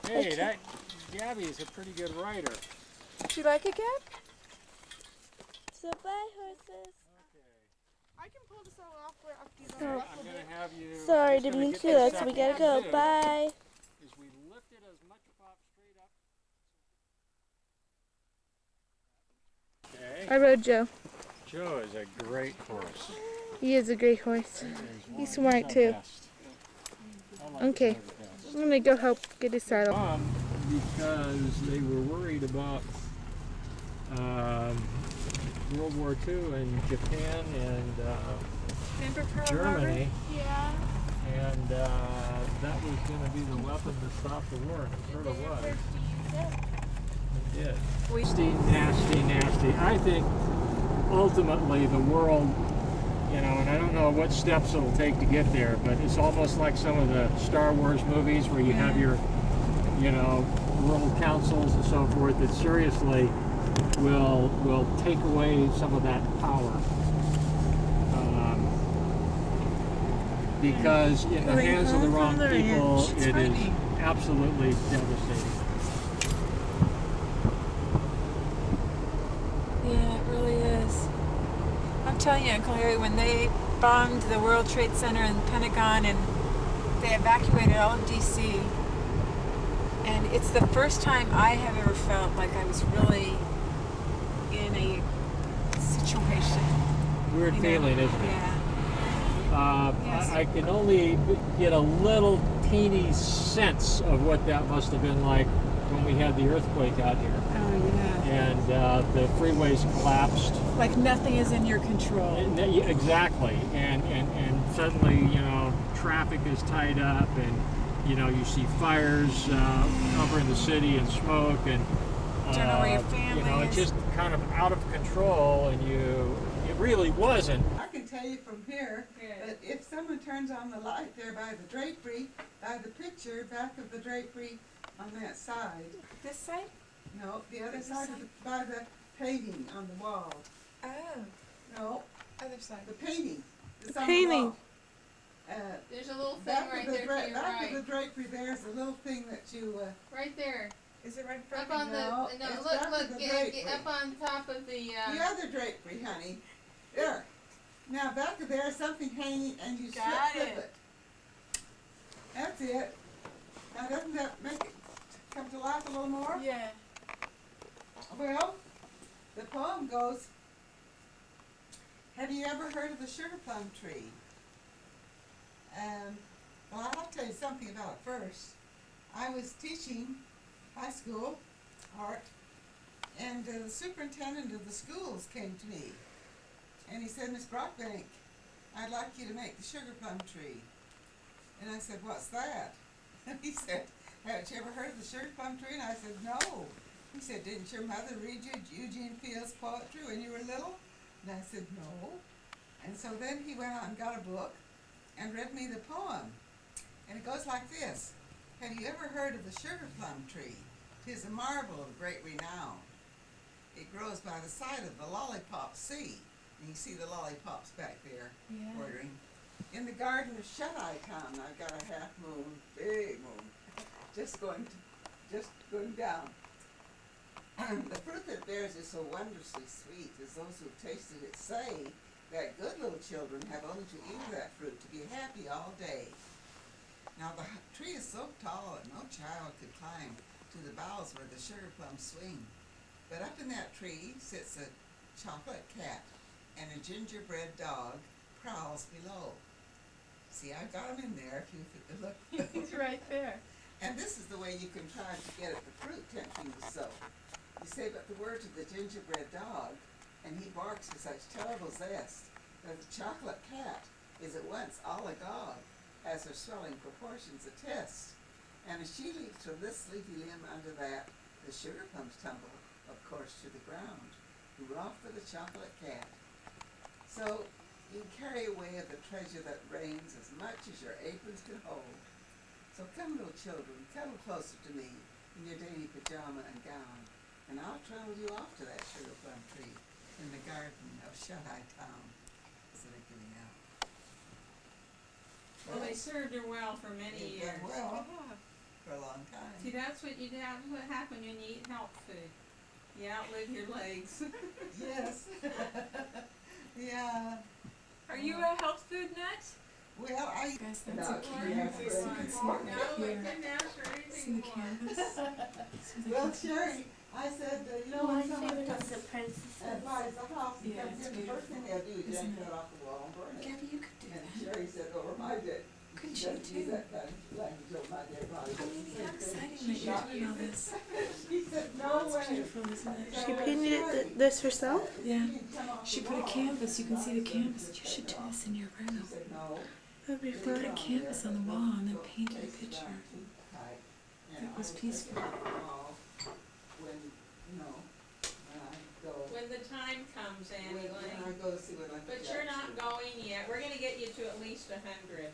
Hey, that Gabby is a pretty good writer. Do you like it, Gab? So bye, horses. Okay. I can pull this all off after you Oh. I'm gonna have you. Sorry, I'm just didn't gonna mean get to do this that, so up. we gotta What go. do Bye. Is we lift it as much pop straight up. Okay. I rode Joe. Joe is a great horse. He is a great horse. He's smart too. Okay. Joe the best. I'm gonna go help get his saddle. Because they were worried about World War II and Japan and Germany. Yeah. And that was going to be the weapon to stop the war, and it sort of was. It did. Nasty, nasty, nasty. I think ultimately the world, and I don't know what steps it'll take to get there, but it's almost like some of the Star Wars movies where you have your, world councils and so forth that seriously will take away some of that power. Because in the hands of the wrong people, it is absolutely devastating. Yeah, it really is. I'm telling you, Uncle Harry, when they bombed the World Trade Center and the Pentagon and they evacuated all of D.C., and it's the first time I have ever felt like I was really in a situation. Weird feeling, isn't it? Yeah. Yes. I can only get a little teeny sense of what that must have been like when we had the earthquake out here. Oh, yeah. And the freeways collapsed. Like nothing is in your control. Exactly. And suddenly, traffic is tied up and, you see fires covering the city and smoke and, Don't know where your family it's is. just kind of out of control and it really wasn't. I can tell you from here that if someone turns on the light there by the drapery, by the picture back of the drapery on that side, This side? no, the other side of by the painting on the wall. Oh, No, other side. the painting. The painting. There's a little thing Back right of the there to your back of the right. drapery, there's a little thing that you. Right there. Is it right in front Up of you? on No, the, it's look, back look, of the get drapery. up on top of the, The other drapery, honey. There. Now back of there, something hanging, and you Got flip it. it. That's it. Now doesn't that make it come to life a little more? Yeah. Well, the poem goes, have you ever heard of the sugar plum tree? Well, I'll tell you something about it first. I was teaching high school art, and the superintendent of the schools came to me, and he said, Miss Brockbank, I'd like you to make the sugar plum tree. And I said, what's that? And he said, haven't you ever heard of the sugar plum tree? And I said, no. He said, didn't your mother read you Eugene Fields' poetry when you were little? And I said, no. And so then he went out and got a book and read me the poem. And it goes like this. Have you ever heard of the sugar plum tree? 'Tis a marvel of great renown. It grows by the side of the lollipop sea. And you see the lollipops back there bordering. In the garden of Shut-Eye Town, I've got a half moon, big moon, just going down. The fruit that bears is so wondrously sweet, as those who've tasted it say, that good little children have only to eat of that fruit to be happy all day. Now the tree is so tall that no child could climb to the boughs where the sugar plums swing. But up in that tree sits a chocolate cat, and a gingerbread dog prowls below. See, I've got him in there if you look. He's right there. And this is the way you can try to get at the fruit tempting you so. You say but the word to the gingerbread dog, and he barks with such terrible zest that the chocolate cat is at once all agog, as her swelling proportions attest. And as she leaps from this leafy limb unto that, the sugar plums tumble, of course, to the ground. Hurrah for the chocolate cat. So you carry away of the treasure that reigns as much as your aprons can hold. So come, little children, cuddle closer to me in your dainty pajama and gown, and I'll travel you off to that sugar plum tree in the garden of Shut-Eye Town. Isn't it getting out? well, they served her well for many Yeah, years. well, for a long See, time. that's what what happen when you eat health food. You outlive your legs. Yes. Yeah. Are you a health food nut? Well, I. Guys, No, that's a canvas. You can see it No, right I here. couldn't ask for See anything the more. canvas? See the Well, canvas? Sherry, I said, you know, My when someone favorite comes is the princesses. and buys a house and Yeah, comes it's in, the first thing they'll do is Isn't yank it? that off the wall and burn it. Gabby, you could do And that. Sherry said, over my dead. Couldn't She you doesn't too? use that kind of language over my dead body. I mean, She how said, exciting she that you're shot doing all this. She said, no It's way. beautiful, isn't it? She painted this herself? Yeah. She put a canvas. You can see the canvas. You should do this in your She room. said, no. That'd be They put a fun. canvas on the wall and then painted a picture. It was peaceful. When, you know, when I go, When the time comes, Annie when I Lane. go see what I. But you're not going yet. We're gonna get you to at least 100.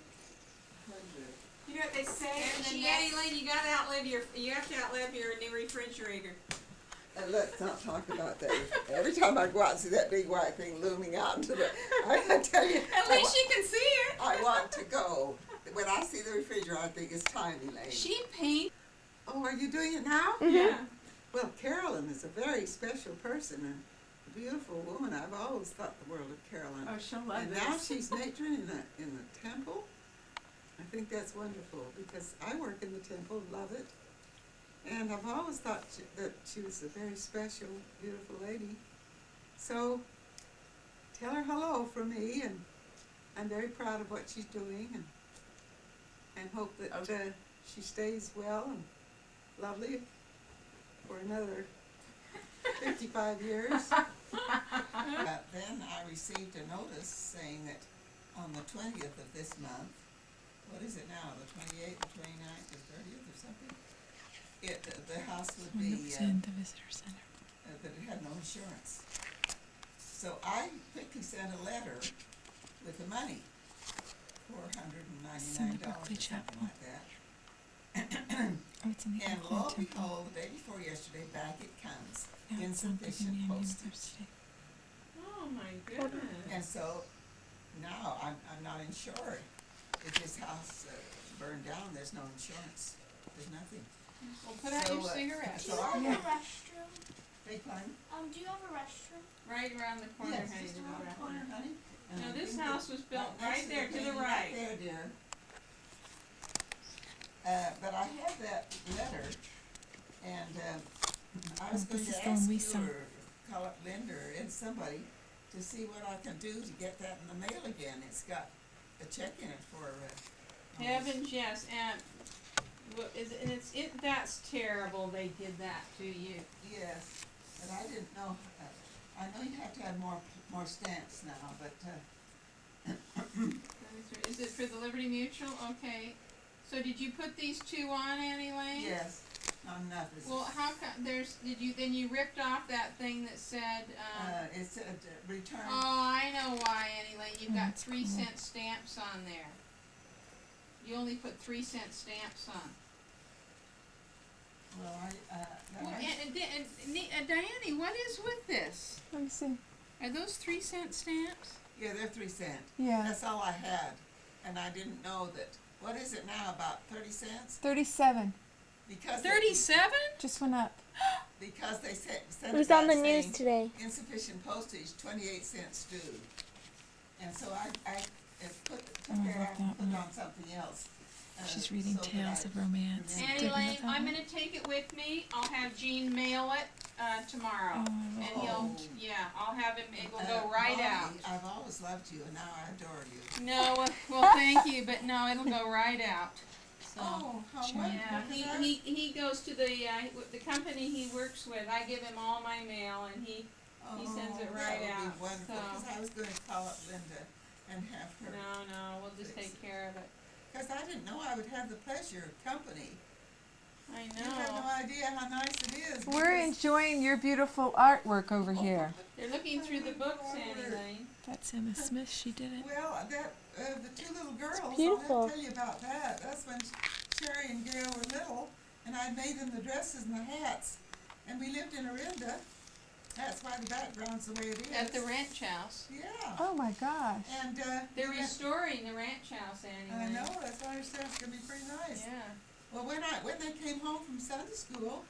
You know what they say? And then Annie Lane, you have to outlive your new refrigerator. And let's not talk about that. Every time I go out and see that big white thing looming out into the, I tell you. At least you can see it. I want to go. When I see the refrigerator, I think it's tiny, Lane. She paint. Oh, are you doing it now? Yeah. Well, Carolyn is a very special person, a beautiful woman. I've always thought the world of Carolyn. Oh, she'll love And this. now she's matron in the temple. I think that's wonderful because I work in the temple, love it. And I've always thought that she was a very special, beautiful lady. So tell her hello from me, and I'm very proud of what she's doing, and hope that she stays well and lovely for another 55 years. Then I received a notice saying that on the 20th of this month, what is it now, the 28th, the 29th, the 30th or something? The house would be, in the visitor center. that it had no insurance. So I quickly sent a letter with the money, $499 Send it or Berkeley something Chapel. like that. Oh, it's in the And Airport lo and Temple. behold, the day before yesterday, back it comes, Yeah, it's on insufficient Brigham Young postage. University. Oh my goodness. And so now I'm not insured. If this house burned down, there's no insurance. There's nothing. Well, put out your So, cigarettes. so I Yeah. restroom? beg pardon? Do you have a restroom? Right around the corner, Yes, honey. just to the around the right. corner, honey. And Now, I this think house that- was built next right there to the building right. Right there, dear. But I had that letter, and I was Oh, going this is to the one ask we you saw. or call up Linda and somebody to see what I can do to get that in the mail again. It's got a check in it for, Heavens, yes, and that's terrible. They did that to you. yes, but I didn't know, I know you have to have more stamps now, but, Is it for the Liberty Mutual? Okay. So did you put these two on, Annie Lane? yes, not enough. It's, Well, how come then you ripped off that thing that said, it's a return. oh, I know why, Annie Lane. You've got that's 3 cool. cent stamps on there. You only put 3 cent stamps on. Well, Well, and Diane, what is with this? Let me see. Are those 3 cent stamps? yeah, they're 3 cent. Yeah. That's all I had, and I didn't know that. What is it now? About 30 cents? 37. Because 37? Just went up. because they sent It was it on back the news saying today. insufficient postage, 28 cents due. And so I took Oh, I it love out and that put it one. on something else. She's reading so that Tales I of Romance. remember. Annie Did you Lane, know that I'm one? gonna take it with me. I'll have Gene mail it tomorrow. Oh, I And love he'll, Oh. yeah, I'll have him, it will go right Molly, out. I've always loved you, and now I adore you. No, well, thank you, but no, it'll go right out. So, Oh, how Sure. wonderful. yeah, 'Cause I- he goes to the company he works with. I give him all my mail and he sends it right That out, would be wonderful, so. because I was gonna call up Linda and have her. no, we'll just take care of it. Because I didn't know I would have the pleasure of company. I You have no know. idea how nice it is. We're because- enjoying your beautiful artwork over here. They're looking through the books, Annie Lane. That's Emma Smith. She did it. Well, the two little girls, beautiful. I'll have to tell you about that. That's when Sherry and Gail were little, and I made them the dresses and the hats. And we lived in Orinda. That's why the background's the way it is. At the ranch house. Yeah. Oh my gosh. And They're restoring the ranch house, Annie I Lane. know, that's why I said it's gonna be pretty nice. Yeah. Well, when they came home from Sunday school,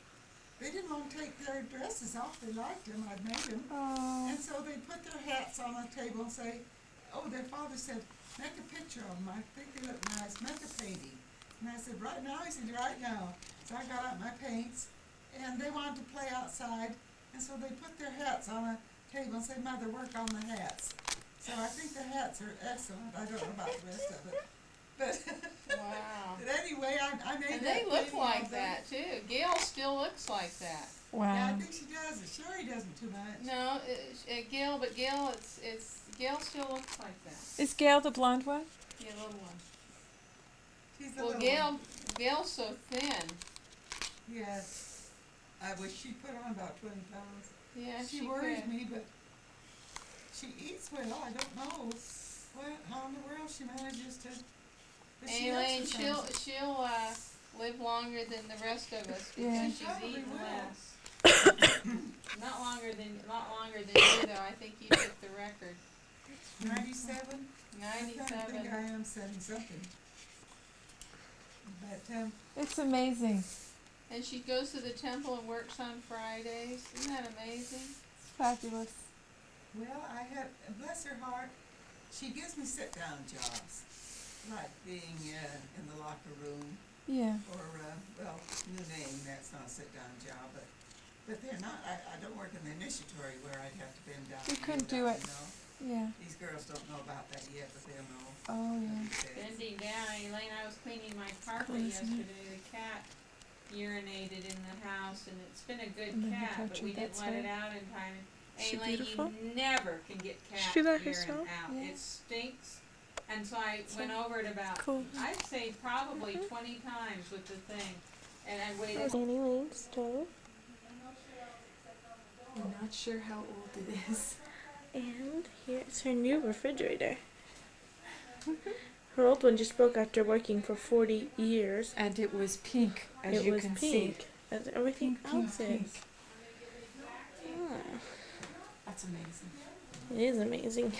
they didn't want to take their dresses off. They liked them. I'd made them. Oh. And so they put their hats on the table and say, oh, their father said, make a picture of them. I think they look nice. Make a painting. And I said, right now? He said, right now. So I got out my paints, and they wanted to play outside, and so they put their hats on a table and said, Mother, work on the hats. So I think the hats are excellent. I don't know about the rest of it. But, Wow. but anyway, I made And that they look painting like of them. that too. Gail still looks like that. Yeah, I Wow. think she does. Sherry doesn't too much. No, Gail, but Gail, Gail still looks like that. Is Gail the blonde one? Yeah, little one. She's the Well, little one. Gail's so thin. Yes. I wish she put on about 20 pounds. Yeah, She she worries could. me, but she eats well. I don't know how in the world she manages to. But she Elaine, exercises. she'll live longer than the rest of us because Yeah. she's Probably eating will. less. Not longer than you though. I think you took the record. 97? I think 97. I am 70-something. But, It's amazing. And she goes to the temple and works on Fridays. Isn't that amazing? It's fabulous. well, bless her heart, she gives me sit-down jobs, like being in the locker room, Yeah. or, well, new name, that's not a sit-down job, but they're not, I don't work in the initiatory where I'd have to bend down. You and couldn't kneel do down, it. you know. Yeah. These girls don't know about that yet, but they'll know. Oh yeah. these days. Bending down, Elaine, I was cleaning my carpet Cool, isn't it? yesterday. The cat urinated in the house, and it's been a good And then you cat, but touch we it, didn't that's let it her. out in time. Is she Elaine, beautiful? you never can get cat She let urine herself? out. Yeah. It stinks. And so I went over it about, Cool. I'd say probably 20 times with the thing. And I waited. Annie Lane's stove. I'm not sure how old it is. And here's her new refrigerator. Her old one just broke after working for 40 years. And it was pink, as It you was can pink, as everything else pink. is. Ah, That's amazing. it is amazing.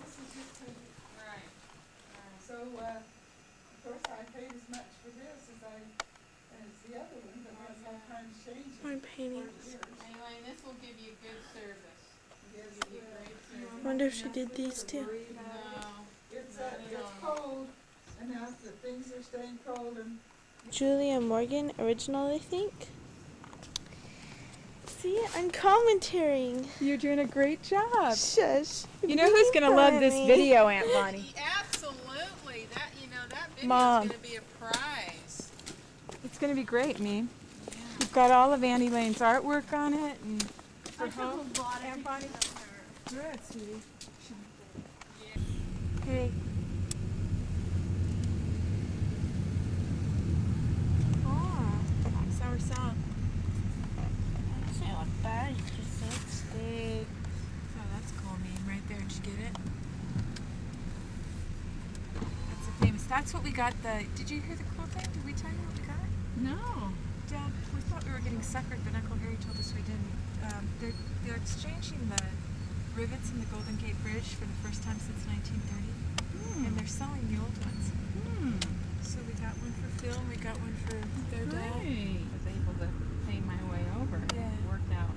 Right. So, of course, I paid as much for this as the other one, but that's how times change. More paintings. Elaine, this will give you good service. Yes, Give you great service. Wonder if she did these too. No. It's cold, and now the things are staying cold, and Julia Morgan original, I think. See, I'm commentating. You're doing a great job. Shush. You know who's gonna love this video, Aunt Bonnie? Absolutely. That video's Mom. gonna be a prize. It's gonna be great, me. You've got all of Annie Lane's artwork on it, and I took a lot of Aunt Bonnie. pictures of her. Good, sweetie. Hey. Oh, that's our song. That's not bad. It's just so steak. Oh, that's a cool name right there. Did you get it? That's a famous. That's what we got. Did you hear the cool thing? Did we tell you what we got? No. Dad, we thought we were getting suckered, but Uncle Harry told us we didn't. They're exchanging the rivets in the Golden Gate Bridge for the first time since 1930, and they're selling the old ones. So we got one for Phil, and we got one for their dad. I was able to pay my way over. Yeah. It worked out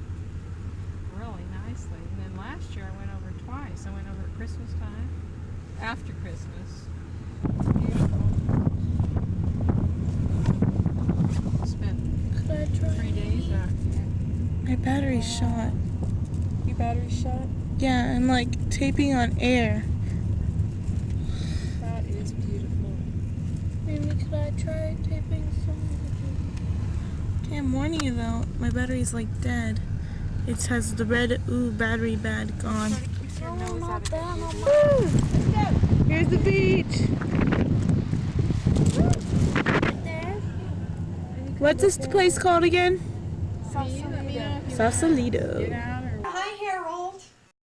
really nicely. And then last year I went over twice. I went over at Christmas time, after Christmas. Beautiful. Spent 3 days out there. My battery's shot. Your battery shot? Yeah, I'm like taping on air. That is beautiful. Maybe could I try taping some? Damn, warning you though, my battery's like dead. It has the red battery bad gone. Keep your nose out of it. Woo! Here's the beach. What's this place called again? Sausalito. Sausalito. Get out